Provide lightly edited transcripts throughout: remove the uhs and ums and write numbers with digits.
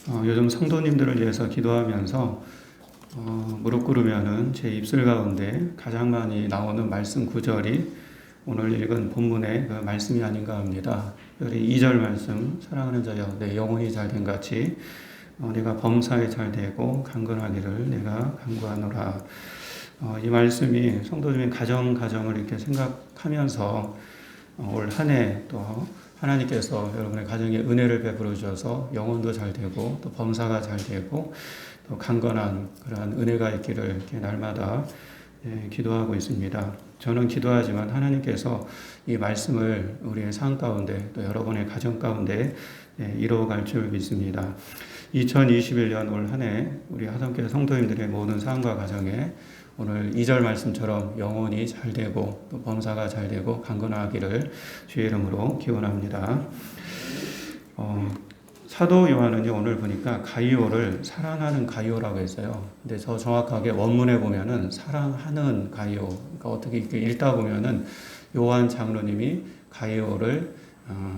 요즘 성도님들을 위해서 기도하면서 무릎 꿇으면은 제 입술 가운데 가장 많이 나오는 말씀 구절이 오늘 읽은 본문의 그 말씀이 아닌가 합니다. 우리 2절 말씀, 사랑하는 자여 내 영혼이 잘된 같이 내가 범사에 잘되고 강건하기를 내가 간구하노라. 이 말씀이 성도님의 가정을 이렇게 생각하면서 올 한 해 또 하나님께서 여러분의 가정에 은혜를 베풀어 주셔서 영혼도 잘 되고 또 범사가 잘 되고 또 강건한 그러한 은혜가 있기를 이렇게 날마다 기도하고 있습니다. 저는 기도하지만 하나님께서 이 말씀을 우리의 삶 가운데 또 여러분의 가정 가운데 이루어갈 줄 믿습니다. 2021년 올 한 해 우리 하성교회 성도님들의 모든 삶과 가정에 오늘 2절 말씀처럼 영혼이 잘 되고 또 범사가 잘 되고 강건하기를 주의 이름으로 기원합니다. 사도 요한은요, 오늘 보니까 가이오를 사랑하는 가이오라고 했어요. 근데 저 정확하게 원문에 보면은 사랑하는 가이오. 그러니까 어떻게 이렇게 읽다 보면은 요한 장로님이 가이오를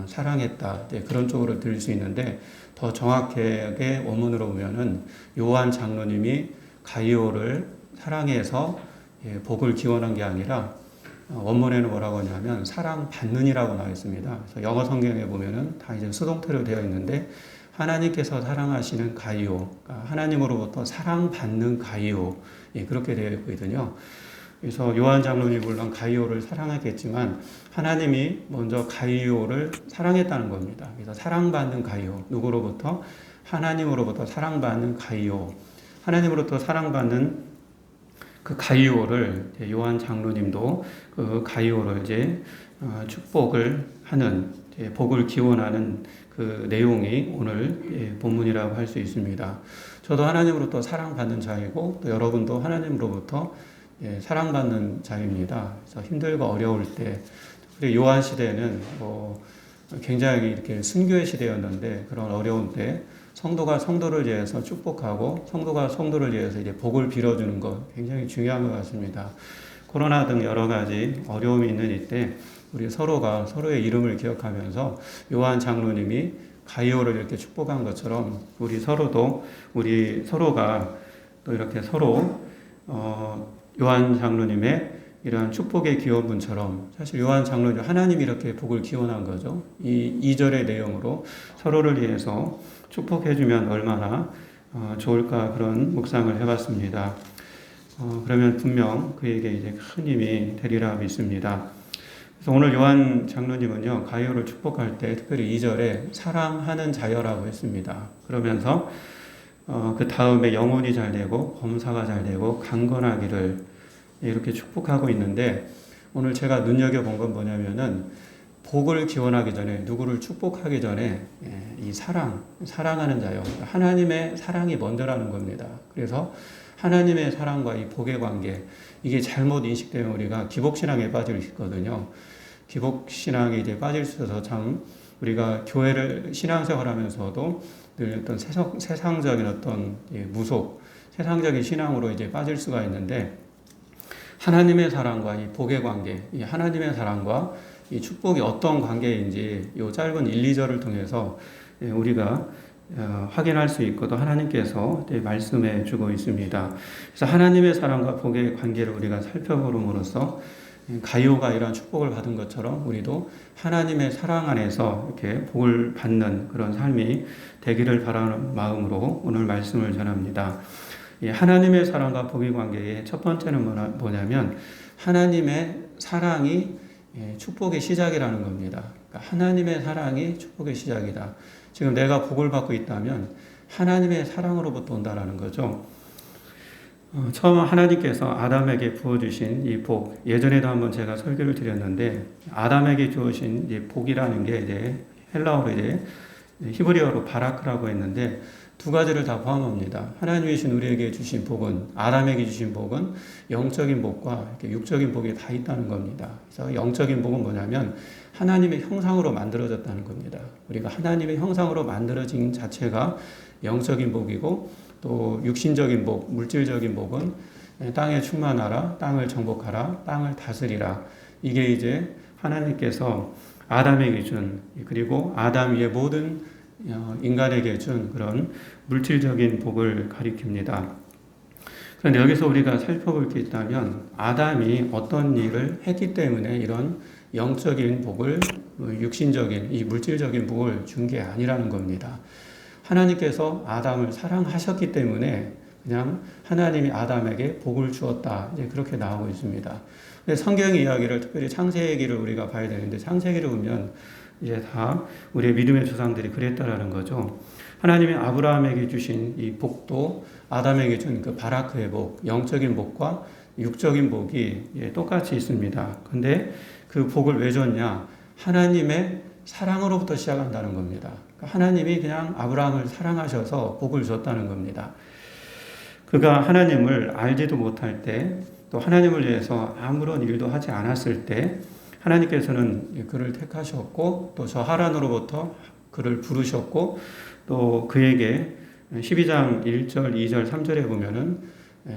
사랑했다. 그런 쪽으로 들릴 수 있는데 더 정확하게 원문으로 보면은 요한 장로님이 가이오를 사랑해서 복을 기원한 게 아니라 원문에는 뭐라고 하냐면 사랑받는이라고 나와 있습니다. 그래서 영어 성경에 보면은 다 이제 수동태로 되어 있는데 하나님께서 사랑하시는 가이오, 그러니까 하나님으로부터 사랑받는 가이오, 그렇게 되어 있거든요. 그래서 요한 장로님 물론 가이오를 사랑했겠지만 하나님이 먼저 가이오를 사랑했다는 겁니다. 그래서 사랑받는 가이오, 누구로부터? 하나님으로부터 사랑받는 가이오, 하나님으로부터 사랑받는 그 가이오를 요한 장로님도 그 가이오를 이제 축복을 하는 복을 기원하는 그 내용이 오늘 본문이라고 할 수 있습니다. 저도 하나님으로부터 사랑받는 자이고 또 여러분도 하나님으로부터 사랑받는 자입니다. 그래서 힘들고 어려울 때 우리 요한 시대는 굉장히 이렇게 순교의 시대였는데 그런 어려운 때 성도가 성도를 위해서 축복하고 성도가 성도를 위해서 이제 복을 빌어주는 것 굉장히 중요한 것 같습니다. 코로나 등 여러 가지 어려움이 있는 이때 우리 서로가 서로의 이름을 기억하면서 요한 장로님이 가이오를 이렇게 축복한 것처럼 우리 서로가 또 이렇게 서로 요한 장로님의 이러한 축복의 기원분처럼 사실 요한 장로님 하나님이 이렇게 복을 기원한 거죠. 이 2절의 내용으로 서로를 위해서 축복해주면 얼마나 좋을까 그런 묵상을 해봤습니다. 그러면 분명 그에게 이제 큰 힘이 되리라 믿습니다. 그래서 오늘 요한 장로님은요 가이오를 축복할 때 특별히 2절에 사랑하는 자여라고 했습니다. 그러면서 그 다음에 영혼이 잘 되고 범사가 잘 되고 강건하기를 이렇게 축복하고 있는데 오늘 제가 눈여겨본 건 뭐냐면은 복을 기원하기 전에 누구를 축복하기 전에 이 사랑하는 자요. 하나님의 사랑이 먼저라는 겁니다. 그래서 하나님의 사랑과 이 복의 관계 이게 잘못 인식되면 우리가 기복신앙에 빠질 수 있거든요. 기복신앙에 이제 빠질 수 있어서 참 우리가 교회를 신앙생활하면서도 늘 어떤 세상적인 어떤 세상적인 신앙으로 이제 빠질 수가 있는데 하나님의 사랑과 이 복의 관계, 이 하나님의 사랑과 이 축복이 어떤 관계인지 이 짧은 1, 2절을 통해서 우리가 확인할 수 있고 또 하나님께서 말씀해 주고 있습니다. 그래서 하나님의 사랑과 복의 관계를 우리가 살펴보므로써 가이오가 이러한 축복을 받은 것처럼 우리도 하나님의 사랑 안에서 이렇게 복을 받는 그런 삶이 되기를 바라는 마음으로 오늘 말씀을 전합니다. 하나님의 사랑과 복의 관계의 첫 번째는 뭐냐면 하나님의 사랑이 축복의 시작이라는 겁니다. 그러니까 하나님의 사랑이 축복의 시작이다. 지금 내가 복을 받고 있다면 하나님의 사랑으로부터 온다라는 거죠. 처음 하나님께서 아담에게 부어주신 이 복, 예전에도 한번 제가 설교를 드렸는데 아담에게 주어진 이 복이라는 게 이제 헬라어로 이제 히브리어로 바라크라고 했는데 두 가지를 다 포함합니다. 하나님이신 우리에게 주신 복은, 아담에게 주신 복은 영적인 복과 육적인 복이 다 있다는 겁니다. 그래서 영적인 복은 뭐냐면 하나님의 형상으로 만들어졌다는 겁니다. 우리가 하나님의 형상으로 만들어진 자체가 영적인 복이고 또 육신적인 복, 물질적인 복은 땅에 충만하라, 땅을 정복하라, 땅을 다스리라. 이게 이제 하나님께서 아담에게 준 그리고 아담 위에 모든 인간에게 준 그런 물질적인 복을 가리킵니다. 그런데 여기서 우리가 살펴볼 게 있다면 아담이 어떤 일을 했기 때문에 이런 영적인 복을, 육신적인 이 물질적인 복을 준 게 아니라는 겁니다. 하나님께서 아담을 사랑하셨기 때문에 그냥 하나님이 아담에게 복을 주었다. 이제 그렇게 나오고 있습니다. 근데 성경 이야기를 특별히 창세기를 우리가 봐야 되는데 창세기를 보면 이제 다 우리의 믿음의 조상들이 그랬다라는 거죠. 하나님이 아브라함에게 주신 이 복도 아담에게 준 그 바라크의 복, 영적인 복과 육적인 복이 똑같이 있습니다. 근데 그 복을 왜 줬냐? 하나님의 사랑으로부터 시작한다는 겁니다. 하나님이 그냥 아브라함을 사랑하셔서 복을 줬다는 겁니다. 그가 하나님을 알지도 못할 때, 또 하나님을 위해서 아무런 일도 하지 않았을 때, 하나님께서는 그를 택하셨고, 또 저 하란으로부터 그를 부르셨고, 또 그에게 12장 1절, 2절, 3절에 보면은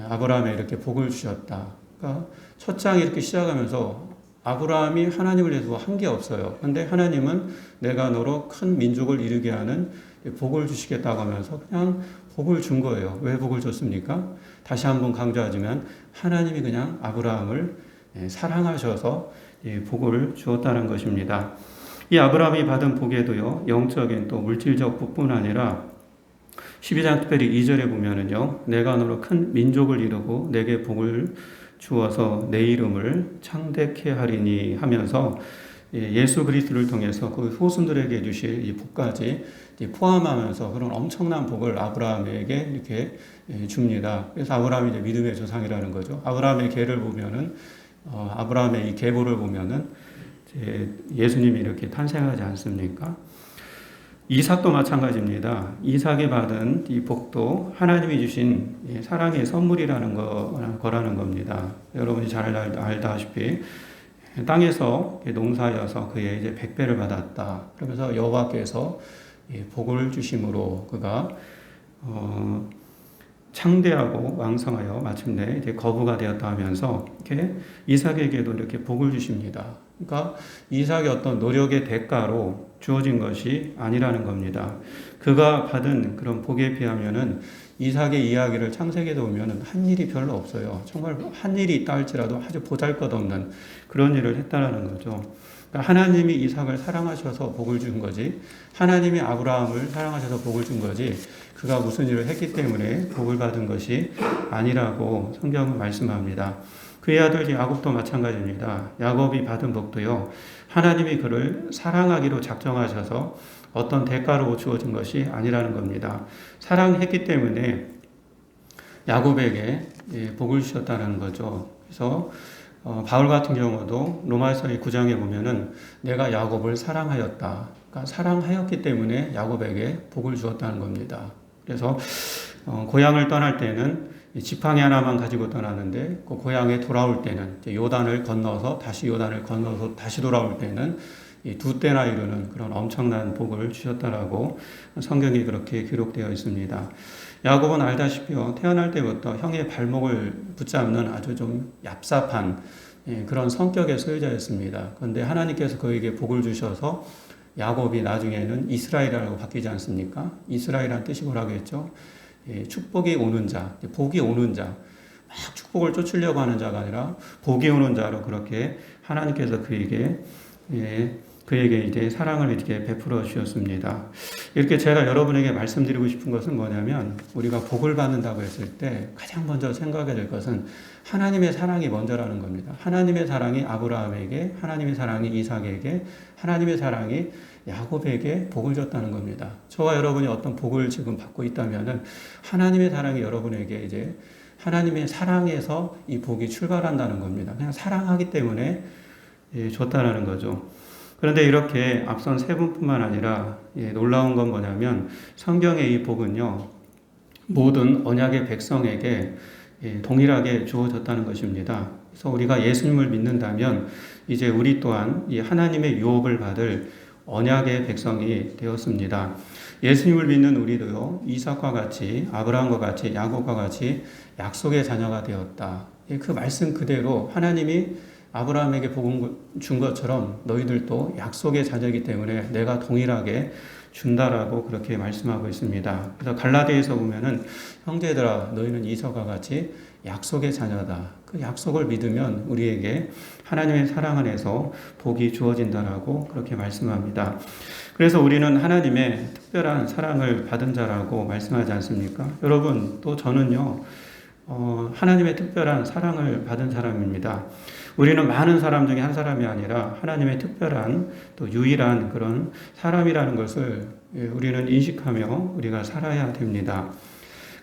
아브라함에 이렇게 복을 주셨다. 그러니까 첫 장이 이렇게 시작하면서 아브라함이 하나님을 위해서 한 게 없어요. 그런데 하나님은 내가 너로 큰 민족을 이루게 하는 복을 주시겠다고 하면서 그냥 복을 준 거예요. 왜 복을 줬습니까? 다시 한번 강조하지만 하나님이 그냥 아브라함을 사랑하셔서 복을 주었다는 것입니다. 이 아브라함이 받은 복에도요, 영적인 또 물질적 복뿐 아니라 12장 특별히 2절에 보면은요, 내가 너로 큰 민족을 이루고 내게 복을 주어서 내 이름을 창대케 하리니 하면서 예수 그리스도를 통해서 그 후손들에게 주실 이 복까지 포함하면서 그런 엄청난 복을 아브라함에게 이렇게 줍니다. 그래서 아브라함이 이제 믿음의 조상이라는 거죠. 아브라함의 계를 보면은 아브라함의 이 계보를 보면은 예수님이 이렇게 탄생하지 않습니까? 이삭도 마찬가지입니다. 이삭이 받은 이 복도 하나님이 주신 사랑의 선물이라는 거라는 겁니다. 여러분이 잘 알다시피 땅에서 농사여서 그의 이제 100배를 받았다. 그러면서 여호와께서 복을 주심으로 그가 창대하고 왕성하여 마침내 이제 거부가 되었다 하면서 이렇게 이삭에게도 이렇게 복을 주십니다. 그러니까 이삭의 어떤 노력의 대가로 주어진 것이 아니라는 겁니다. 그가 받은 그런 복에 비하면은 이삭의 이야기를 창세기에 보면은 한 일이 별로 없어요. 정말 한 일이 있다 할지라도 아주 보잘것없는 그런 일을 했다라는 거죠. 그러니까 하나님이 이삭을 사랑하셔서 복을 준 거지, 하나님이 아브라함을 사랑하셔서 복을 준 거지, 그가 무슨 일을 했기 때문에 복을 받은 것이 아니라고 성경은 말씀합니다. 그의 아들 야곱도 마찬가지입니다. 야곱이 받은 복도요, 하나님이 그를 사랑하기로 작정하셔서 어떤 대가로 주어진 것이 아니라는 겁니다. 사랑했기 때문에 야곱에게 복을 주셨다는 거죠. 그래서 바울 같은 경우도 로마서 9장에 보면은 내가 야곱을 사랑하였다. 그러니까 사랑하였기 때문에 야곱에게 복을 주었다는 겁니다. 그래서 고향을 떠날 때는 지팡이 하나만 가지고 떠나는데 그 고향에 돌아올 때는 요단을 건너서 다시 요단을 건너서 다시 돌아올 때는 이 2때나 이루는 그런 엄청난 복을 주셨다라고 성경이 그렇게 기록되어 있습니다. 야곱은 알다시피요, 태어날 때부터 형의 발목을 붙잡는 아주 좀 얍삽한 그런 성격의 소유자였습니다. 그런데 하나님께서 그에게 복을 주셔서 야곱이 나중에는 이스라엘이라고 바뀌지 않습니까? 이스라엘이라는 뜻이 뭐라고 했죠? 축복이 오는 자, 복이 오는 자, 막 축복을 쫓으려고 하는 자가 아니라 복이 오는 자로 그렇게 하나님께서 그에게 이제 사랑을 이렇게 베풀어 주셨습니다. 이렇게 제가 여러분에게 말씀드리고 싶은 것은 뭐냐면, 우리가 복을 받는다고 했을 때 가장 먼저 생각해야 될 것은 하나님의 사랑이 먼저라는 겁니다. 하나님의 사랑이 아브라함에게, 하나님의 사랑이 이삭에게, 하나님의 사랑이 야곱에게 복을 줬다는 겁니다. 저와 여러분이 어떤 복을 지금 받고 있다면은 하나님의 사랑이 여러분에게 이제 하나님의 사랑에서 이 복이 출발한다는 겁니다. 그냥 사랑하기 때문에 줬다라는 거죠. 그런데 이렇게 앞선 세 분뿐만 아니라 놀라운 건 뭐냐면, 성경의 이 복은요, 모든 언약의 백성에게 동일하게 주어졌다는 것입니다. 그래서 우리가 예수님을 믿는다면 이제 우리 또한 이 하나님의 유업을 받을 언약의 백성이 되었습니다. 예수님을 믿는 우리도요, 이삭과 같이, 아브라함과 같이, 야곱과 같이 약속의 자녀가 되었다. 그 말씀 그대로 하나님이 아브라함에게 복을 준 것처럼 너희들도 약속의 자녀이기 때문에 내가 동일하게 준다라고 그렇게 말씀하고 있습니다. 그래서 갈라디아에서 보면은 형제들아 너희는 이서가 같이 약속의 자녀다. 그 약속을 믿으면 우리에게 하나님의 사랑 안에서 복이 주어진다라고 그렇게 말씀합니다. 그래서 우리는 하나님의 특별한 사랑을 받은 자라고 말씀하지 않습니까? 여러분, 또 저는요, 하나님의 특별한 사랑을 받은 사람입니다. 우리는 많은 사람 중에 한 사람이 아니라 하나님의 특별한 또 유일한 그런 사람이라는 것을 우리는 인식하며 우리가 살아야 됩니다.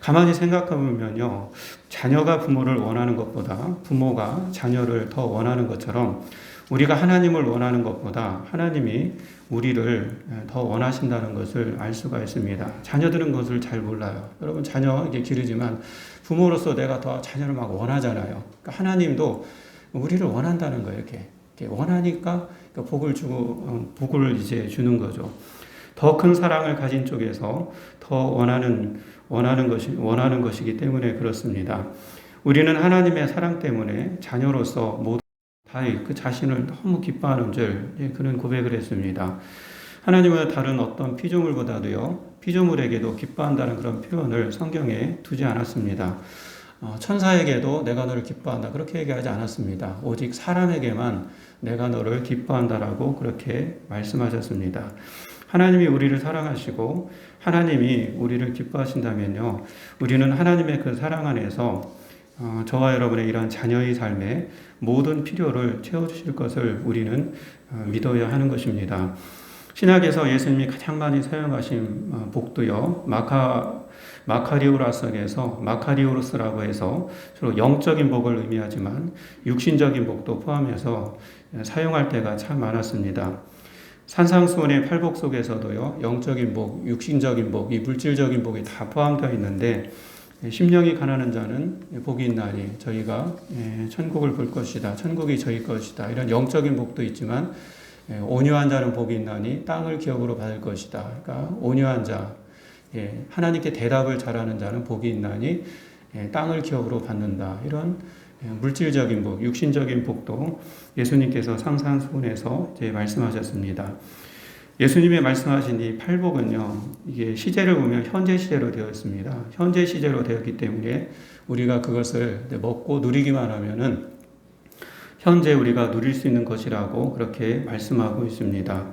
가만히 생각해 보면요, 자녀가 부모를 원하는 것보다 부모가 자녀를 더 원하는 것처럼 우리가 하나님을 원하는 것보다 하나님이 우리를 더 원하신다는 것을 알 수가 있습니다. 자녀들은 그것을 잘 몰라요. 여러분, 자녀 이게 기르지만 부모로서 내가 더 자녀를 막 원하잖아요. 그러니까 하나님도 우리를 원한다는 거예요. 이렇게 원하니까 복을 주고 복을 이제 주는 거죠. 더 큰 사랑을 가진 쪽에서 더 원하는 것이기 때문에 그렇습니다. 우리는 하나님의 사랑 때문에 자녀로서 모두 다 그 자신을 너무 기뻐하는 줄 그런 고백을 했습니다. 하나님은 다른 어떤 피조물보다도요, 피조물에게도 기뻐한다는 그런 표현을 성경에 두지 않았습니다. 천사에게도 내가 너를 기뻐한다 그렇게 얘기하지 않았습니다. 오직 사람에게만 내가 너를 기뻐한다라고 그렇게 말씀하셨습니다. 하나님이 우리를 사랑하시고 하나님이 우리를 기뻐하신다면요, 우리는 하나님의 그 사랑 안에서 저와 여러분의 이러한 자녀의 삶에 모든 필요를 채워주실 것을 우리는 믿어야 하는 것입니다. 신약에서 예수님이 가장 많이 사용하신 복도요, 마카리오로스라고 해서 주로 영적인 복을 의미하지만 육신적인 복도 포함해서 사용할 때가 참 많았습니다. 산상수훈의 팔복 속에서도요, 영적인 복, 육신적인 복, 이 물질적인 복이 다 포함되어 있는데, 심령이 가난한 자는 복이 있나니 저희가 천국을 볼 것이다. 천국이 저희 것이다. 이런 영적인 복도 있지만, 온유한 자는 복이 있나니 땅을 기업으로 받을 것이다. 그러니까 온유한 자, 하나님께 대답을 잘하는 자는 복이 있나니 땅을 기업으로 받는다. 이런 물질적인 복, 육신적인 복도 예수님께서 상상수훈에서 이제 말씀하셨습니다. 예수님이 말씀하신 이 팔복은요, 이게 시제를 보면 현재 시제로 되어 있습니다. 현재 시제로 되었기 때문에 우리가 그것을 먹고 누리기만 하면은 현재 우리가 누릴 수 있는 것이라고 그렇게 말씀하고 있습니다.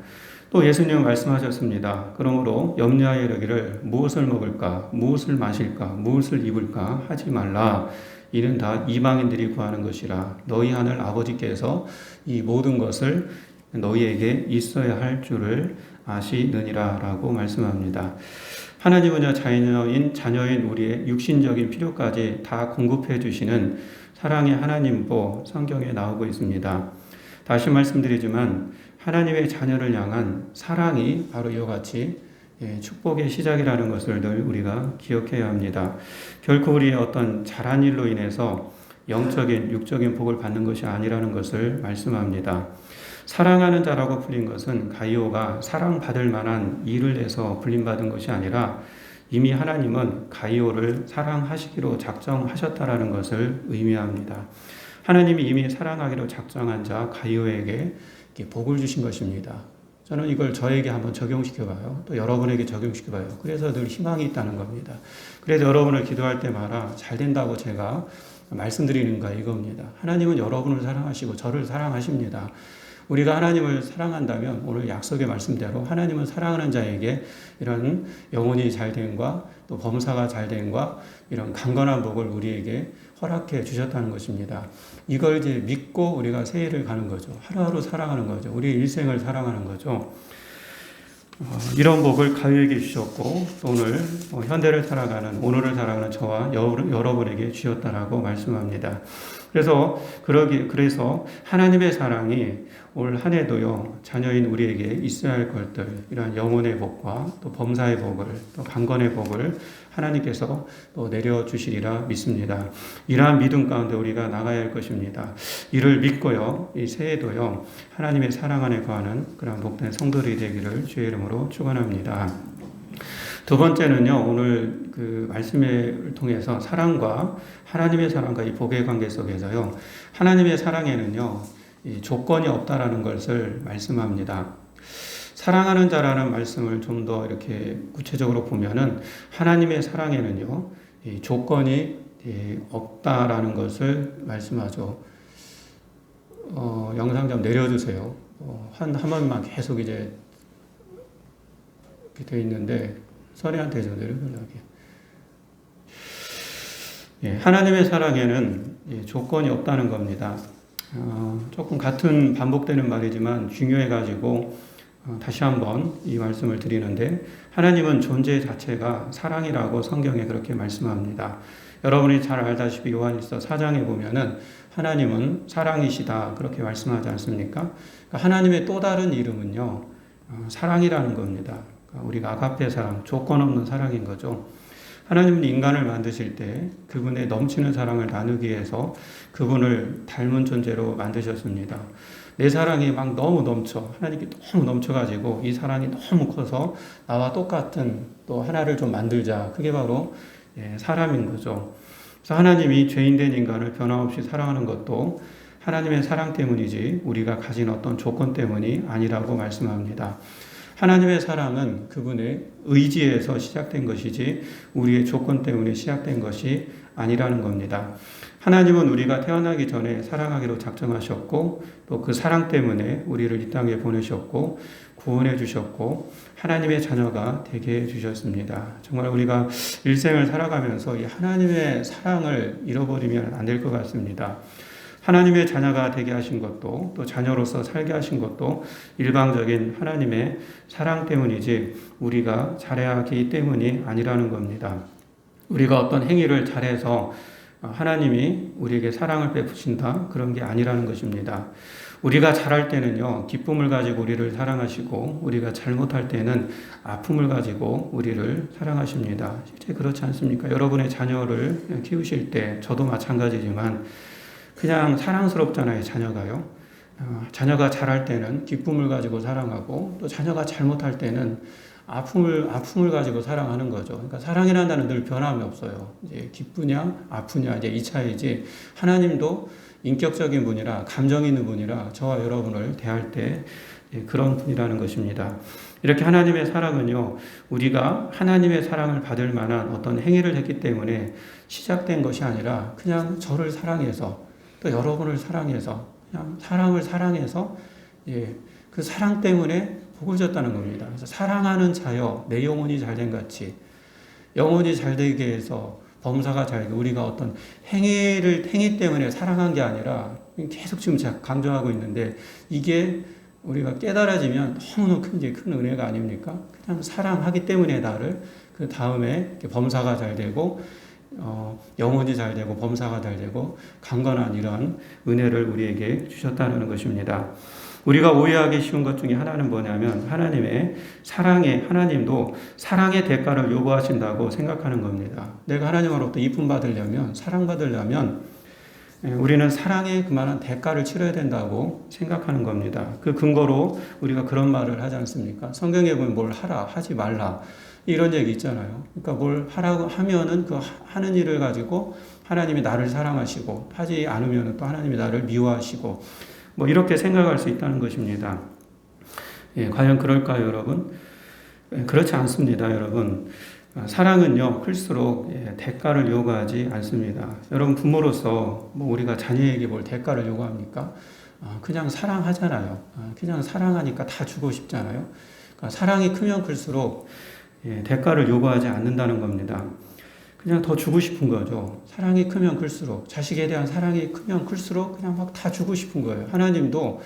또 예수님은 말씀하셨습니다. 그러므로 염려하여 이르기를 무엇을 먹을까, 무엇을 마실까, 무엇을 입을까 하지 말라. 이는 다 이방인들이 구하는 것이라. 너희 하늘 아버지께서 이 모든 것을 너희에게 있어야 할 줄을 아시느니라 라고 말씀합니다. 하나님은요, 자녀인 우리의 육신적인 필요까지 다 공급해 주시는 사랑의 하나님보 성경에 나오고 있습니다. 다시 말씀드리지만 하나님의 자녀를 향한 사랑이 바로 이와 같이 축복의 시작이라는 것을 늘 우리가 기억해야 합니다. 결코 우리의 어떤 잘한 일로 인해서 영적인, 육적인 복을 받는 것이 아니라는 것을 말씀합니다. 사랑하는 자라고 불린 것은 가이오가 사랑받을 만한 일을 해서 불림받은 것이 아니라 이미 하나님은 가이오를 사랑하시기로 작정하셨다라는 것을 의미합니다. 하나님이 이미 사랑하기로 작정한 자 가이오에게 복을 주신 것입니다. 저는 이걸 저에게 한번 적용시켜봐요. 또 여러분에게 적용시켜봐요. 그래서 늘 희망이 있다는 겁니다. 그래서 여러분을 기도할 때마다 잘 된다고 제가 말씀드리는 거 이겁니다. 하나님은 여러분을 사랑하시고 저를 사랑하십니다. 우리가 하나님을 사랑한다면 오늘 약속의 말씀대로 하나님은 사랑하는 자에게 이런 영혼이 잘됨과 또 범사가 잘됨과 이런 강건한 복을 우리에게 허락해 주셨다는 것입니다. 이걸 이제 믿고 우리가 새해를 가는 거죠. 하루하루 살아가는 거죠. 우리 일생을 살아가는 거죠. 이런 복을 가요에게 주셨고 오늘 현대를 살아가는 오늘을 살아가는 저와 여러분에게 주셨다라고 말씀합니다. 그래서 하나님의 사랑이 올 한 해도요, 자녀인 우리에게 있어야 할 것들, 이러한 영혼의 복과 또 범사의 복을, 또 강건의 복을 하나님께서 또 내려주시리라 믿습니다. 이러한 믿음 가운데 우리가 나가야 할 것입니다. 이를 믿고요, 이 새해도요, 하나님의 사랑 안에 거하는 그런 복된 성도들이 되기를 주의 이름으로 축원합니다. 두 번째는요, 오늘 그 말씀을 통해서 하나님의 사랑과 이 복의 관계 속에서요, 하나님의 사랑에는요, 이 조건이 없다라는 것을 말씀합니다. 사랑하는 자라는 말씀을 좀 더 이렇게 구체적으로 보면은 하나님의 사랑에는요, 이 조건이 없다라는 것을 말씀하죠. 영상 좀 내려주세요. 한 번만 계속 이제 이렇게 되어 있는데, 선혜한테 좀 내려달라게. 하나님의 사랑에는 조건이 없다는 겁니다. 조금 같은 반복되는 말이지만 중요해가지고 다시 한번 이 말씀을 드리는데, 하나님은 존재 자체가 사랑이라고 성경에 그렇게 말씀합니다. 여러분이 잘 알다시피 요한일서 4장에 보면은 하나님은 사랑이시다 그렇게 말씀하지 않습니까? 그러니까 하나님의 또 다른 이름은요, 사랑이라는 겁니다. 그러니까 우리가 아가페 사랑, 조건 없는 사랑인 거죠. 하나님은 인간을 만드실 때 그분의 넘치는 사랑을 나누기 위해서 그분을 닮은 존재로 만드셨습니다. 내 사랑이 막 너무 넘쳐, 하나님께 너무 넘쳐가지고 이 사랑이 너무 커서 나와 똑같은 또 하나를 좀 만들자. 그게 바로 사람인 거죠. 그래서 하나님이 죄인된 인간을 변함없이 사랑하는 것도 하나님의 사랑 때문이지 우리가 가진 어떤 조건 때문이 아니라고 말씀합니다. 하나님의 사랑은 그분의 의지에서 시작된 것이지 우리의 조건 때문에 시작된 것이 아니라는 겁니다. 하나님은 우리가 태어나기 전에 사랑하기로 작정하셨고 또 그 사랑 때문에 우리를 이 땅에 보내셨고 구원해 주셨고 하나님의 자녀가 되게 해 주셨습니다. 정말 우리가 일생을 살아가면서 이 하나님의 사랑을 잃어버리면 안 될 것 같습니다. 하나님의 자녀가 되게 하신 것도 또 자녀로서 살게 하신 것도 일방적인 하나님의 사랑 때문이지 우리가 잘해야 하기 때문이 아니라는 겁니다. 우리가 어떤 행위를 잘해서 하나님이 우리에게 사랑을 베푸신다 그런 게 아니라는 것입니다. 우리가 잘할 때는요, 기쁨을 가지고 우리를 사랑하시고 우리가 잘못할 때는 아픔을 가지고 우리를 사랑하십니다. 실제 그렇지 않습니까? 여러분의 자녀를 키우실 때 저도 마찬가지지만 그냥 사랑스럽잖아요, 자녀가요. 자녀가 잘할 때는 기쁨을 가지고 사랑하고 또 자녀가 잘못할 때는 아픔을 가지고 사랑하는 거죠. 그러니까 사랑이라는 단어는 늘 변함이 없어요. 이제 기쁘냐, 아프냐, 이제 이 차이지. 하나님도 인격적인 분이라, 감정 있는 분이라 저와 여러분을 대할 때 그런 분이라는 것입니다. 이렇게 하나님의 사랑은요, 우리가 하나님의 사랑을 받을 만한 어떤 행위를 했기 때문에 시작된 것이 아니라 그냥 저를 사랑해서 또 여러분을 사랑해서 그냥 사람을 사랑해서 그 사랑 때문에 복을 줬다는 겁니다. 그래서 사랑하는 자여 내 영혼이 잘된 같이 영혼이 잘되게 해서 범사가 잘되게 우리가 어떤 행위 때문에 사랑한 게 아니라 계속 지금 제가 강조하고 있는데 이게 우리가 깨달아지면 너무너무 큰 은혜가 아닙니까? 그냥 사랑하기 때문에 나를 그 다음에 범사가 잘 되고 영혼이 잘 되고 범사가 잘 되고 강건한 이러한 은혜를 우리에게 주셨다는 것입니다. 우리가 오해하기 쉬운 것 중에 하나는 뭐냐면 하나님의 하나님도 사랑의 대가를 요구하신다고 생각하는 겁니다. 내가 하나님으로부터 이쁨 받으려면 사랑받으려면 우리는 사랑에 그만한 대가를 치러야 된다고 생각하는 겁니다. 그 근거로 우리가 그런 말을 하지 않습니까? 성경에 보면 뭘 하라 하지 말라 이런 얘기 있잖아요. 그러니까 뭘 하라고 하면은 그 하는 일을 가지고 하나님이 나를 사랑하시고 하지 않으면 또 하나님이 나를 미워하시고 뭐 이렇게 생각할 수 있다는 것입니다. 과연 그럴까요, 여러분? 그렇지 않습니다, 여러분. 사랑은요, 클수록 대가를 요구하지 않습니다. 여러분 부모로서 뭐 우리가 자녀에게 뭘 대가를 요구합니까? 그냥 사랑하잖아요. 그냥 사랑하니까 다 주고 싶잖아요. 그러니까 사랑이 크면 클수록 대가를 요구하지 않는다는 겁니다. 그냥 더 주고 싶은 거죠. 사랑이 크면 클수록, 자식에 대한 사랑이 크면 클수록 그냥 막 다 주고 싶은 거예요. 하나님도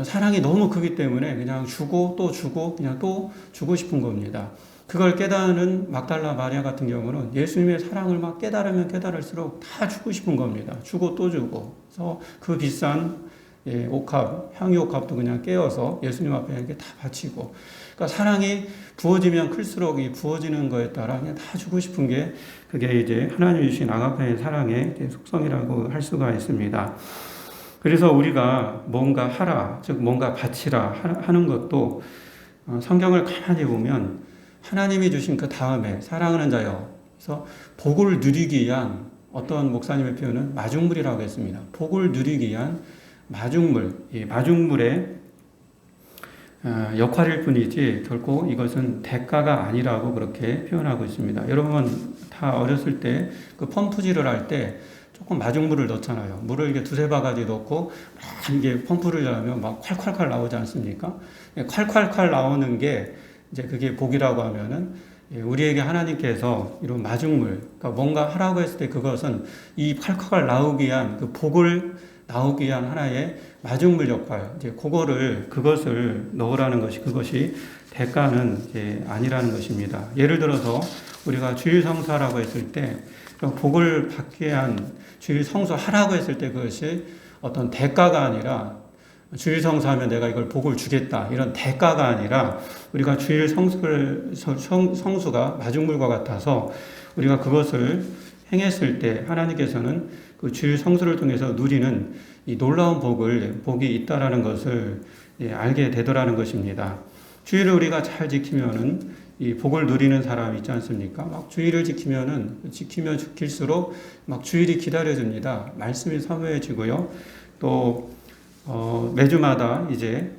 사랑이 너무 크기 때문에 그냥 주고 또 주고 그냥 또 주고 싶은 겁니다. 그걸 깨닫는 막달라 마리아 같은 경우는 예수님의 사랑을 막 깨달으면 깨달을수록 다 주고 싶은 겁니다. 주고 또 주고. 그래서 그 비싼 옥합, 향유 옥합도 그냥 깨어서 예수님 앞에 이렇게 다 바치고. 그러니까 사랑이 부어지면 클수록 이 부어지는 거에 따라 그냥 다 주고 싶은 게 그게 이제 하나님 주신 아가페의 사랑의 속성이라고 할 수가 있습니다. 그래서 우리가 뭔가 하라, 즉 뭔가 바치라 하는 것도 성경을 가만히 보면 하나님이 주신 그 다음에 사랑하는 자여. 그래서 복을 누리기 위한 어떤 목사님의 표현은 마중물이라고 했습니다. 복을 누리기 위한 마중물, 이 마중물에 역할일 뿐이지 결코 이것은 대가가 아니라고 그렇게 표현하고 있습니다. 여러분 다 어렸을 때 그 펌프질을 할 때 조금 마중물을 넣잖아요. 물을 이게 두세 바가지 넣고 막 이게 펌프를 하면 막 콸콸콸 나오지 않습니까? 콸콸콸 나오는 게 이제 그게 복이라고 하면은 우리에게 하나님께서 이런 마중물, 그러니까 뭔가 하라고 했을 때 그것은 이 콸콸콸 나오기 위한 그 복을 나오기 위한 하나의 마중물 역할, 이제 그것을 넣으라는 것이, 그것이 대가는 이제 아니라는 것입니다. 예를 들어서 우리가 주일 성수하라고 했을 때, 복을 받기 위한 주일 성수하라고 했을 때 그것이 어떤 대가가 아니라, 주일 성수하면 내가 이걸 복을 주겠다, 이런 대가가 아니라 우리가 주일 성수가 마중물과 같아서 우리가 그것을 행했을 때 하나님께서는 그 주일 성수를 통해서 누리는 이 놀라운 복이 있다라는 것을 알게 되더라는 것입니다. 주일을 우리가 잘 지키면은 이 복을 누리는 사람 있지 않습니까? 막 주일을 지키면 지킬수록 막 주일이 기다려집니다. 말씀이 사모해지고요. 또 매주마다 이제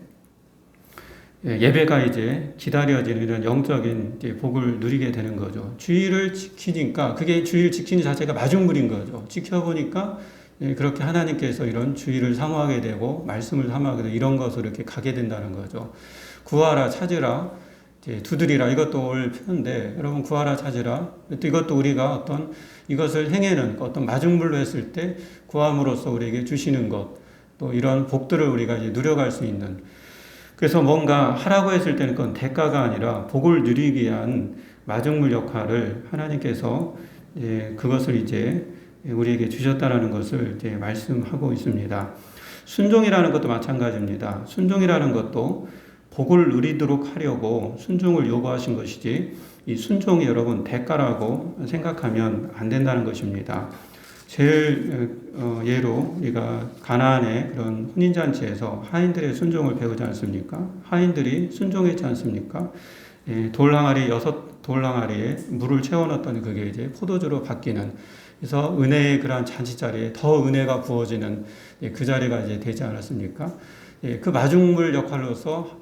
예배가 이제 기다려지는 이런 영적인 이제 복을 누리게 되는 거죠. 주일을 지키니까 그게 주일 지키는 자체가 마중물인 거죠. 지켜보니까 그렇게 하나님께서 이런 주일을 사모하게 되고 말씀을 사모하게 되고 이런 것으로 이렇게 가게 된다는 거죠. 구하라 찾으라 이제 두드리라 이것도 올 표현인데 여러분 구하라 찾으라 또 이것도 우리가 어떤 이것을 행해는 어떤 마중물로 했을 때 구함으로써 우리에게 주시는 것 또 이런 복들을 우리가 이제 누려갈 수 있는 그래서 뭔가 하라고 했을 때는 그건 대가가 아니라 복을 누리기 위한 마중물 역할을 하나님께서 그것을 이제 우리에게 주셨다라는 것을 이제 말씀하고 있습니다. 순종이라는 것도 마찬가지입니다. 순종이라는 것도 복을 누리도록 하려고 순종을 요구하신 것이지 이 순종이 여러분 대가라고 생각하면 안 된다는 것입니다. 제일 예로 우리가 가나안의 그런 혼인잔치에서 하인들의 순종을 배우지 않습니까? 하인들이 순종했지 않습니까? 여섯 돌항아리에 물을 채워넣었더니 그게 이제 포도주로 바뀌는 그래서 은혜의 그러한 잔치 자리에 더 은혜가 부어지는 그 자리가 이제 되지 않았습니까? 그 마중물 역할로서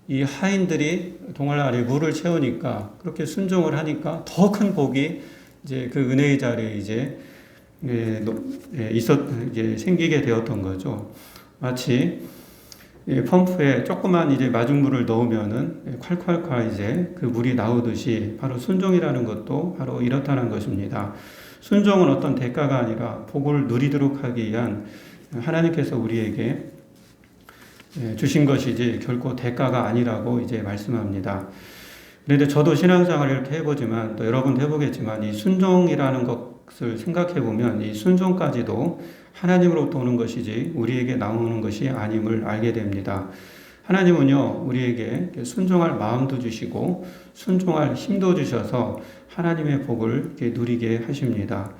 이 하인들이 동알아리에 물을 채우니까 그렇게 순종을 하니까 더 큰 복이 이제 그 은혜의 자리에 이제 생기게 되었던 거죠. 마치 펌프에 조그만 이제 마중물을 넣으면은 콸콸콸 이제 그 물이 나오듯이 바로 순종이라는 것도 바로 이렇다는 것입니다. 순종은 어떤 대가가 아니라 복을 누리도록 하기 위한 하나님께서 우리에게 주신 것이지 결코 대가가 아니라고 이제 말씀합니다. 그런데 저도 신앙생활을 이렇게 해보지만 또 여러분도 해보겠지만 이 순종이라는 것을 생각해 보면 이 순종까지도 하나님으로부터 오는 것이지 우리에게 나오는 것이 아님을 알게 됩니다. 하나님은요 우리에게 순종할 마음도 주시고 순종할 힘도 주셔서 하나님의 복을 이렇게 누리게 하십니다.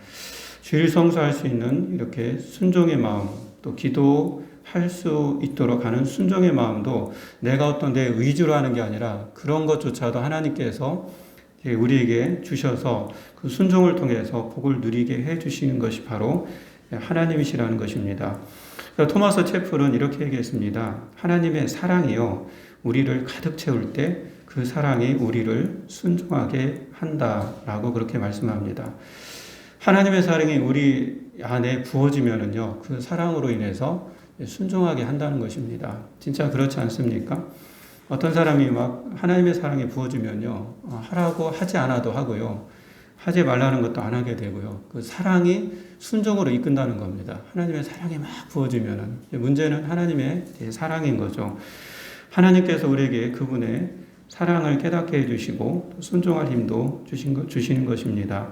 주일 성수할 수 있는 이렇게 순종의 마음 또 기도할 수 있도록 하는 순종의 마음도 내가 어떤 내 의지로 하는 게 아니라 그런 것조차도 하나님께서 우리에게 주셔서 그 순종을 통해서 복을 누리게 해주시는 것이 바로 하나님이시라는 것입니다. 토마스 채플은 이렇게 얘기했습니다. 하나님의 사랑이요 우리를 가득 채울 때 그 사랑이 우리를 순종하게 한다라고 그렇게 말씀합니다. 하나님의 사랑이 우리 안에 부어지면은요 그 사랑으로 인해서 순종하게 한다는 것입니다. 진짜 그렇지 않습니까? 어떤 사람이 막 하나님의 사랑이 부어지면요 하라고 하지 않아도 하고요 하지 말라는 것도 안 하게 되고요 그 사랑이 순종으로 이끈다는 겁니다. 하나님의 사랑이 막 부어지면은 문제는 하나님의 사랑인 거죠. 하나님께서 우리에게 그분의 사랑을 깨닫게 해주시고 순종할 힘도 주시는 것입니다.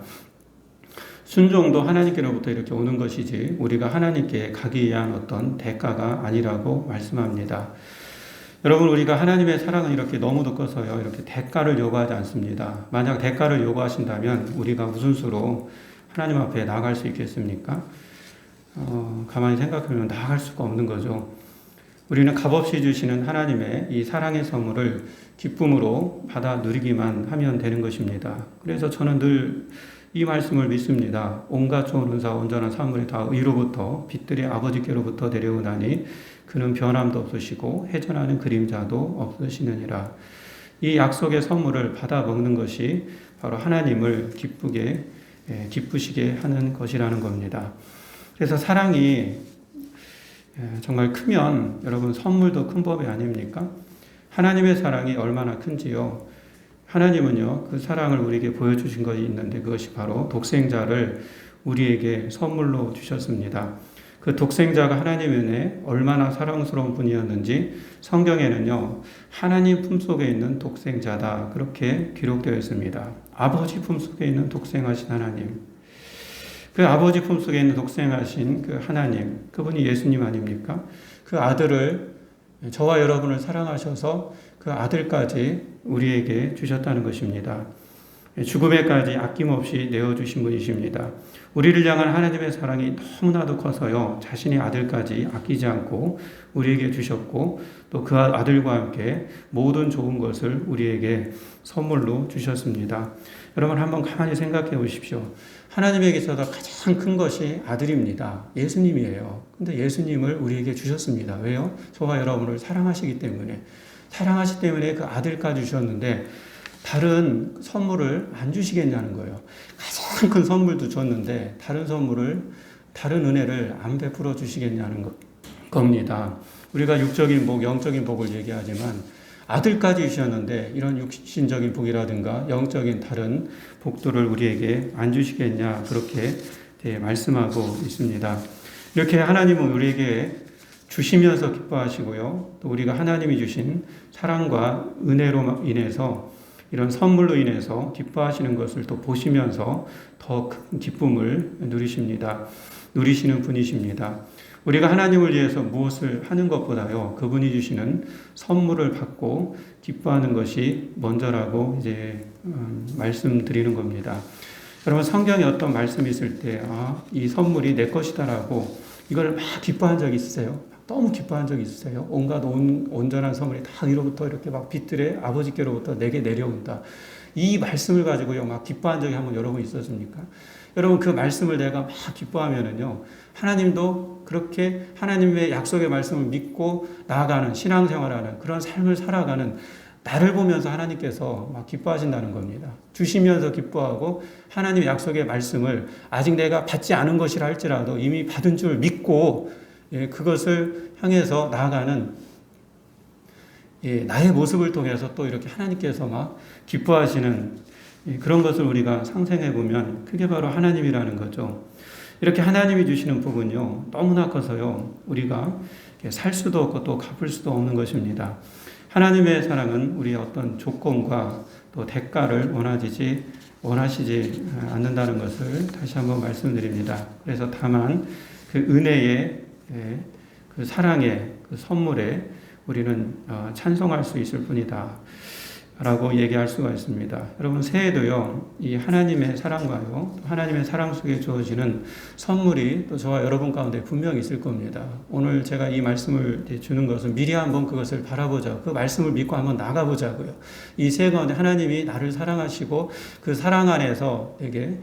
순종도 하나님께로부터 이렇게 오는 것이지 우리가 하나님께 가기 위한 어떤 대가가 아니라고 말씀합니다. 여러분 우리가 하나님의 사랑은 이렇게 너무도 커서요 이렇게 대가를 요구하지 않습니다. 만약 대가를 요구하신다면 우리가 무슨 수로 하나님 앞에 나아갈 수 있겠습니까? 가만히 생각해보면 나아갈 수가 없는 거죠. 우리는 값없이 주시는 하나님의 이 사랑의 선물을 기쁨으로 받아 누리기만 하면 되는 것입니다. 그래서 저는 늘 이 말씀을 믿습니다. 온갖 좋은 은사 온전한 산물이 다 의로부터 빛들이 아버지께로부터 내려오나니 그는 변함도 없으시고 회전하는 그림자도 없으시느니라. 이 약속의 선물을 받아 먹는 것이 바로 하나님을 기쁘시게 하는 것이라는 겁니다. 그래서 사랑이 정말 크면 여러분 선물도 큰 법이 아닙니까? 하나님의 사랑이 얼마나 큰지요. 하나님은요, 그 사랑을 우리에게 보여주신 것이 있는데 그것이 바로 독생자를 우리에게 선물로 주셨습니다. 그 독생자가 하나님의 은혜 얼마나 사랑스러운 분이었는지 성경에는요, 하나님 품속에 있는 독생자다 그렇게 기록되어 있습니다. 아버지 품속에 있는 독생하신 하나님, 그 아버지 품속에 있는 독생하신 그 하나님, 그분이 예수님 아닙니까? 그 아들을, 저와 여러분을 사랑하셔서 그 아들까지 우리에게 주셨다는 것입니다. 죽음에까지 아낌없이 내어주신 분이십니다. 우리를 향한 하나님의 사랑이 너무나도 커서요, 자신의 아들까지 아끼지 않고 우리에게 주셨고, 또 그 아들과 함께 모든 좋은 것을 우리에게 선물로 주셨습니다. 여러분 한번 가만히 생각해 보십시오. 하나님에게 있어서 가장 큰 것이 아들입니다. 예수님이에요. 근데 예수님을 우리에게 주셨습니다. 왜요? 저와 여러분을 사랑하시기 때문에. 사랑하시기 때문에 그 아들까지 주셨는데 다른 선물을 안 주시겠냐는 거예요. 가장 큰 선물도 줬는데 다른 은혜를 안 베풀어 주시겠냐는 겁니다. 우리가 육적인 복, 영적인 복을 얘기하지만 아들까지 주셨는데 이런 육신적인 복이라든가 영적인 다른 복들을 우리에게 안 주시겠냐 그렇게 말씀하고 있습니다. 이렇게 하나님은 우리에게 주시면서 기뻐하시고요. 또 우리가 하나님이 주신 사랑과 은혜로 인해서 이런 선물로 인해서 기뻐하시는 것을 또 보시면서 더 큰 기쁨을 누리시는 분이십니다. 우리가 하나님을 위해서 무엇을 하는 것보다요, 그분이 주시는 선물을 받고 기뻐하는 것이 먼저라고 이제 말씀드리는 겁니다. 여러분 성경에 어떤 말씀이 있을 때, 이 선물이 내 것이다라고 이걸 막 기뻐한 적이 있으세요? 너무 기뻐한 적이 있으세요? 온갖 온전한 선물이 다 이로부터 이렇게 막 빛들의 아버지께로부터 내게 내려온다. 이 말씀을 가지고요, 막 기뻐한 적이 한번 여러분 있었습니까? 여러분 그 말씀을 내가 막 기뻐하면은요, 하나님도 그렇게 하나님의 약속의 말씀을 믿고 나아가는 신앙생활하는 그런 삶을 살아가는 나를 보면서 하나님께서 막 기뻐하신다는 겁니다. 주시면서 기뻐하고 하나님의 약속의 말씀을 아직 내가 받지 않은 것이라 할지라도 이미 받은 줄 믿고 그것을 향해서 나아가는 나의 모습을 통해서 또 이렇게 하나님께서 막 기뻐하시는 그런 것을 우리가 상상해 보면 그게 바로 하나님이라는 거죠. 이렇게 하나님이 주시는 복은요, 너무나 커서요, 우리가 살 수도 없고 또 갚을 수도 없는 것입니다. 하나님의 사랑은 우리의 어떤 조건과 또 대가를 원하시지 않는다는 것을 다시 한번 말씀드립니다. 그래서 다만 그 은혜의, 그 사랑의, 그 선물에 우리는 찬송할 수 있을 뿐이다 라고 얘기할 수가 있습니다. 여러분 새해도요, 이 하나님의 사랑과요, 하나님의 사랑 속에 주어지는 선물이 또 저와 여러분 가운데 분명히 있을 겁니다. 오늘 제가 이 말씀을 주는 것은 미리 한번 그것을 바라보자, 그 말씀을 믿고 한번 나가보자고요. 이 새해 가운데 하나님이 나를 사랑하시고 그 사랑 안에서 내게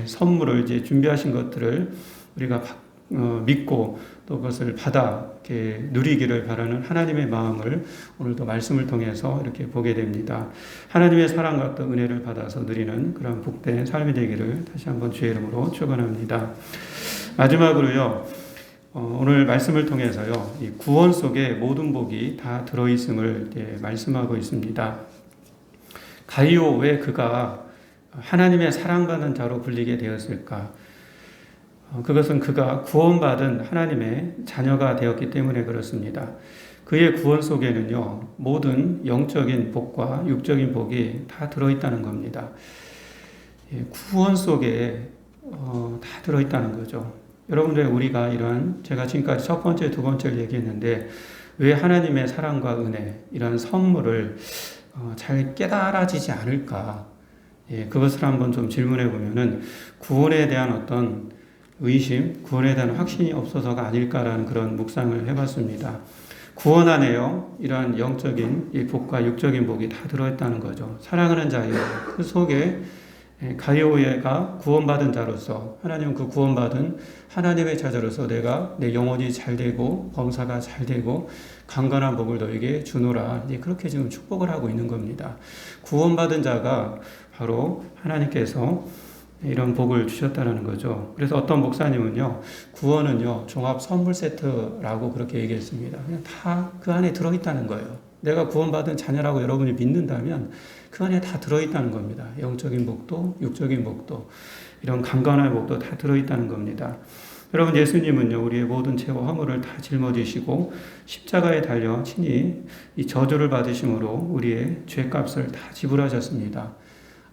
선물을 이제 준비하신 것들을 우리가 믿고 또 그것을 받아 이렇게 누리기를 바라는 하나님의 마음을 오늘도 말씀을 통해서 이렇게 보게 됩니다. 하나님의 사랑과 또 은혜를 받아서 누리는 그런 복된 삶이 되기를 다시 한번 주의 이름으로 축원합니다. 마지막으로요, 오늘 말씀을 통해서요, 이 구원 속에 모든 복이 다 들어있음을 말씀하고 있습니다. 가이오 왜 그가 하나님의 사랑받는 자로 불리게 되었을까? 그것은 그가 구원받은 하나님의 자녀가 되었기 때문에 그렇습니다. 그의 구원 속에는요, 모든 영적인 복과 육적인 복이 다 들어있다는 겁니다. 구원 속에 다 들어있다는 거죠. 여러분들 우리가 이러한, 제가 지금까지 첫 번째, 두 번째를 얘기했는데 왜 하나님의 사랑과 은혜, 이런 선물을 잘 깨달아지지 않을까? 그것을 한번 좀 질문해 보면은 구원에 대한 어떤 의심, 구원에 대한 확신이 없어서가 아닐까라는 그런 묵상을 해봤습니다. 구원 안에요, 이러한 영적인 복과 육적인 복이 다 들어있다는 거죠. 사랑하는 자예요. 그 속에 가이오가 구원받은 자로서 하나님은 그 구원받은 하나님의 자녀로서 내가 내 영혼이 잘 되고 범사가 잘 되고 강건한 복을 너에게 주노라. 이제 그렇게 지금 축복을 하고 있는 겁니다. 구원받은 자가 바로 하나님께서 이런 복을 주셨다는 거죠. 그래서 어떤 목사님은요, 구원은요, 종합 선물 세트라고 그렇게 얘기했습니다. 그냥 다 그 안에 들어있다는 거예요. 내가 구원받은 자녀라고 여러분이 믿는다면 그 안에 다 들어있다는 겁니다. 영적인 복도, 육적인 복도, 이런 강건한 복도 다 들어있다는 겁니다. 여러분, 예수님은요, 우리의 모든 죄와 허물을 다 짊어지시고 십자가에 달려 친히 이 저주를 받으심으로 우리의 죄값을 다 지불하셨습니다.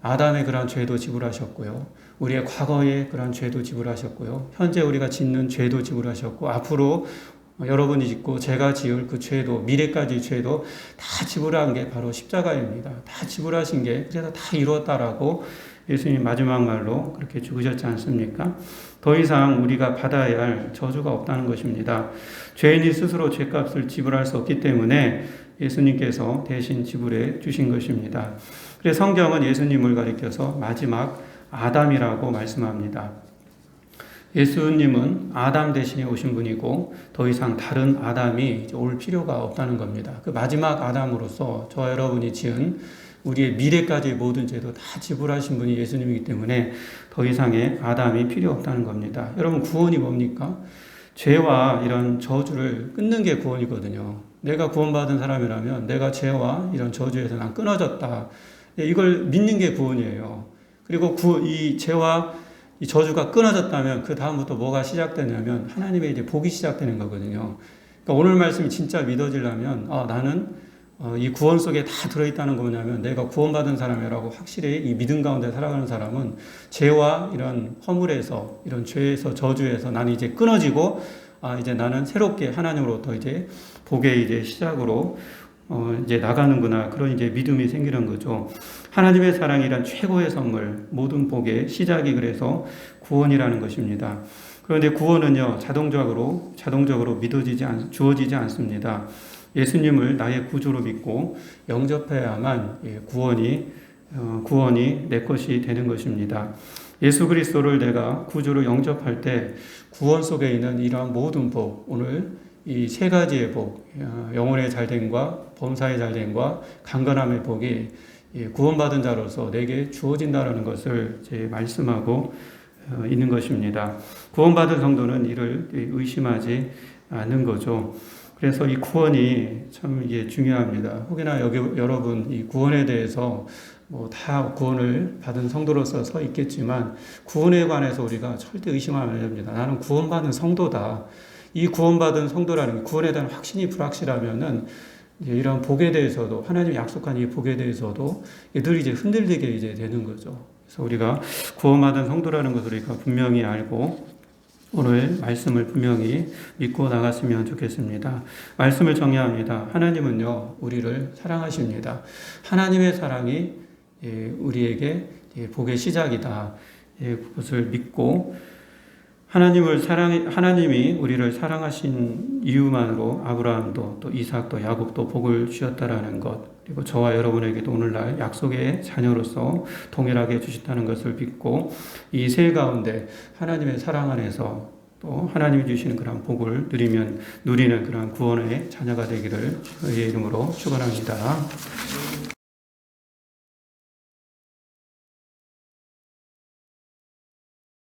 아담의 그러한 죄도 지불하셨고요. 우리의 과거의 그러한 죄도 지불하셨고요. 현재 우리가 짓는 죄도 지불하셨고, 앞으로 여러분이 짓고 제가 지을 그 죄도, 미래까지 죄도 다 지불한 게 바로 십자가입니다. 다 지불하신 게 그래서 다 이루었다라고 예수님 마지막 말로 그렇게 죽으셨지 않습니까? 더 이상 우리가 받아야 할 저주가 없다는 것입니다. 죄인이 스스로 죄값을 지불할 수 없기 때문에 예수님께서 대신 지불해 주신 것입니다. 그래서 성경은 예수님을 가리켜서 마지막 아담이라고 말씀합니다. 예수님은 아담 대신에 오신 분이고 더 이상 다른 아담이 올 필요가 없다는 겁니다. 그 마지막 아담으로서 저와 여러분이 지은 우리의 미래까지 모든 죄도 다 지불하신 분이 예수님이기 때문에 더 이상의 아담이 필요 없다는 겁니다. 여러분, 구원이 뭡니까? 죄와 이런 저주를 끊는 게 구원이거든요. 내가 구원받은 사람이라면 내가 죄와 이런 저주에서 난 끊어졌다. 이걸 믿는 게 구원이에요. 그리고 이 죄와 이 저주가 끊어졌다면 그 다음부터 뭐가 시작되냐면 하나님의 이제 복이 시작되는 거거든요. 그러니까 오늘 말씀이 진짜 믿어지려면 나는 이 구원 속에 다 들어있다는 거 뭐냐면 내가 구원받은 사람이라고 확실히 이 믿음 가운데 살아가는 사람은 죄와 이런 허물에서 이런 죄에서 저주에서 나는 이제 끊어지고 이제 나는 새롭게 하나님으로부터 이제 복의 이제 시작으로 이제 나가는구나. 그런 이제 믿음이 생기는 거죠. 하나님의 사랑이란 최고의 선물, 모든 복의 시작이 그래서 구원이라는 것입니다. 그런데 구원은요, 자동적으로 주어지지 않습니다. 예수님을 나의 구주로 믿고 영접해야만 구원이 내 것이 되는 것입니다. 예수 그리스도를 내가 구주로 영접할 때 구원 속에 있는 이러한 모든 복, 오늘 이 세 가지의 복, 영혼의 잘됨과 범사의 잘됨과 강건함의 복이 구원받은 자로서 내게 주어진다는 것을 말씀하고 있는 것입니다. 구원받은 성도는 이를 의심하지 않는 거죠. 그래서 이 구원이 참 이게 중요합니다. 혹여나 여러분 이 구원에 대해서 다 구원을 받은 성도로서 서 있겠지만 구원에 관해서 우리가 절대 의심하면 안 됩니다. 나는 구원받은 성도다. 이 구원받은 성도라는 구원에 대한 확신이 불확실하면은 이런 복에 대해서도 하나님이 약속한 이 복에 대해서도 늘 이제 흔들리게 이제 되는 거죠. 그래서 우리가 구원받은 성도라는 것을 우리가 분명히 알고 오늘 말씀을 분명히 믿고 나갔으면 좋겠습니다. 말씀을 정리합니다. 하나님은요, 우리를 사랑하십니다. 하나님의 사랑이 우리에게 복의 시작이다. 그것을 믿고 하나님이 우리를 사랑하신 이유만으로 아브라함도 또 이삭도 야곱도 복을 주셨다라는 것, 그리고 저와 여러분에게도 오늘날 약속의 자녀로서 동일하게 주셨다는 것을 믿고 이 세 가운데 하나님의 사랑 안에서 또 하나님이 주시는 그런 복을 누리는 그런 구원의 자녀가 되기를 주의 이름으로 축원합니다.